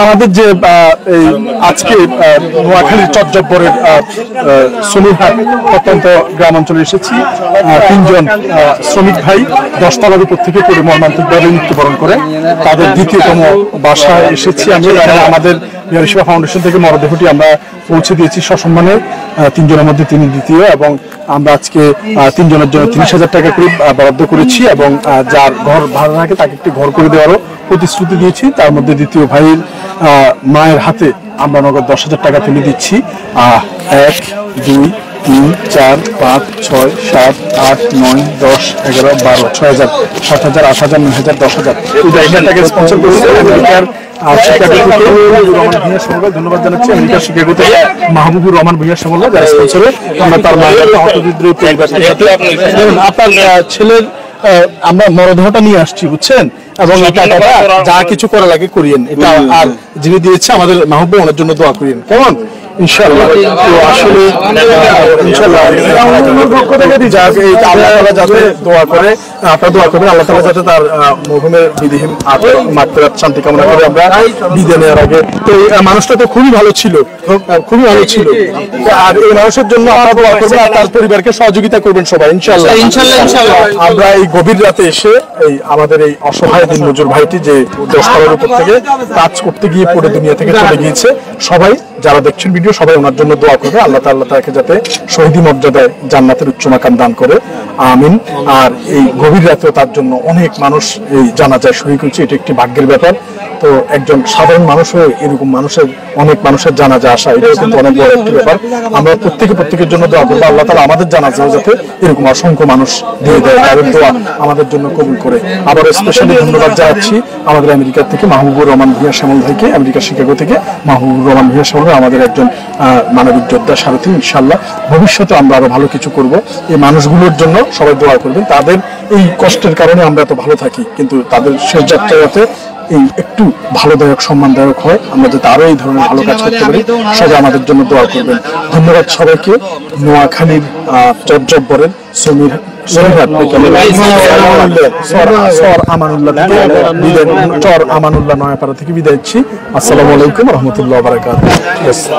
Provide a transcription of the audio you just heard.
আমাদের যে আজকে নোয়াখালীর চট্টগ্রামের শ্রমিকহাট প্রত্যন্ত গ্রামাঞ্চলে এসেছি, তিনজন শ্রমিক ভাই 10 তলার উপর থেকে পড়ে মর্মান্তিকভাবে মৃত্যুবরণ করে তাদের দ্বিতীয়তম বাসায় এসেছি আমি। আমাদের বিহারী সেবা ফাউন্ডেশন থেকে মরদেহটি আমরা পৌঁছে দিয়েছি সসম্মানে। তিনজনের মধ্যে তিনি দ্বিতীয়, এবং আমরা আজকে তিনজনের জন্য 30,000 টাকা করে বরাদ্দ করেছি, এবং যার ঘর ভাড়া থাকে তাকে একটি ঘর করে দেওয়ারও প্রতিশ্রুতি দিয়েছি। তার মধ্যে দ্বিতীয় ভাইয়ের মায়ের হাতে আমরা নগদ 10,000 টাকা তুলে দিচ্ছি। 1, 2, 3, 4, 5, 6, 7, 8, 9, 10, 11, 12, 6,000, 7,000, 8,000, 9,000, 10,000 টাকা স্পন্সর করেছে আমেরিকার ধন্যবাদ জানাচ্ছি। আমেরিকার শিকাগো থেকে মাহবুবুর রহমান ভূঁইয়া শ্যামল যারা স্পন্সরে আমরা তার মায়ের হতদরিদ্র পরিবারটির সাথে আপনার ছেলের আমরা মরদেহটা নিয়ে আসছি, বুঝছেন, এবং যা কিছু করা লাগে করিয়েন এটা। আর যিনি দিয়েছে আমাদের মাহবুব, ওনার জন্য দোয়া করিয়েন, কেমন? ইনশাআল্লাহ। তো আসলে ইনশাআল্লাহ যাতে দোয়া করে, আপনারা দোয়া করবেন আল্লাহ তাআলা যাতে তার মরহুমের বিদেহীন মাগফিরাত শান্তি কামনা করে আমরা বিদায় নেওয়ার আগে। তো এই মানুষটা তো খুবই ভালো ছিল, খুবই ভালো ছিল। আর এই মানুষের জন্য আপনারা দোয়া করবেন আর তার পরিবারকে সহযোগিতা করবেন সবাই, ইনশাআল্লাহ। আমরা এই গভীর রাতে এসে এই আমাদের এই অসহায় দিনমজুর ভাইটি যে 10 তলার উপর থেকে কাজ করতে গিয়ে পড়ে দুনিয়া থেকে চলে গিয়েছে, সবাই যারা দেখছেন ভিডিও সবাই ওনার জন্য দোয়া করবে আল্লাহ তাআলা তাকে যাতে শহীদি মর্যাদায় জান্নাতের উচ্চ মাকাম দান করে, আমিন। আর এই গভীর রাতেও তার জন্য অনেক মানুষ এই জানাজায় শহীদ হয়েছে, এটা একটি ভাগ্যের ব্যাপার। তো একজন সাধারণ মানুষ হয়ে এরকম অনেক মানুষের জানাজা আসা, এটা কিন্তু অনেক বড় একটি ব্যাপার। আমরা প্রত্যেকের জন্য দোয়া করবো আল্লাহ তাআলা আমাদের জানাজাও যাতে এরকম অসংখ্য মানুষ দিয়ে দেয়, তাদের দোয়া আমাদের জন্য কবুল করে। আবার স্পেশালি ধন্যবাদ জানাচ্ছি আমাদের আমেরিকা থেকে মাহবুবুর রহমান ভূঁইয়া শ্যামল ভাইকে, আমেরিকা শিকাগো থেকে মাহবুবুর রহমান ভূঁইয়া শ্যামল আমাদের একজন মানবিক যোদ্ধা সারথী। ইনশাআল্লাহ ভবিষ্যতে আমরা আরো ভালো কিছু করব। এই মানুষগুলোর জন্য সবাই দোয়া করবেন, তাদের এই কষ্টের কারণে আমরা এত ভালো থাকি, কিন্তু তাদের শেষ যাত্রা যাতে এই একটু ভালোদায়ক সম্মানদায়ক হয়, আমরা যাতে আরো এই ধরনের ভালো কাজ করতে পারি, সবাই আমাদের জন্য দোয়া করবেন। ধন্যবাদ সবাইকে। নোয়াখালীর চট্টগ্রামের আমানুল্লাহ নয়াপাড়া থেকে বিদায় দিচ্ছি। আসসালামু আলাইকুম রহমতুল্লাহ বারাকাতুহু। আচ্ছা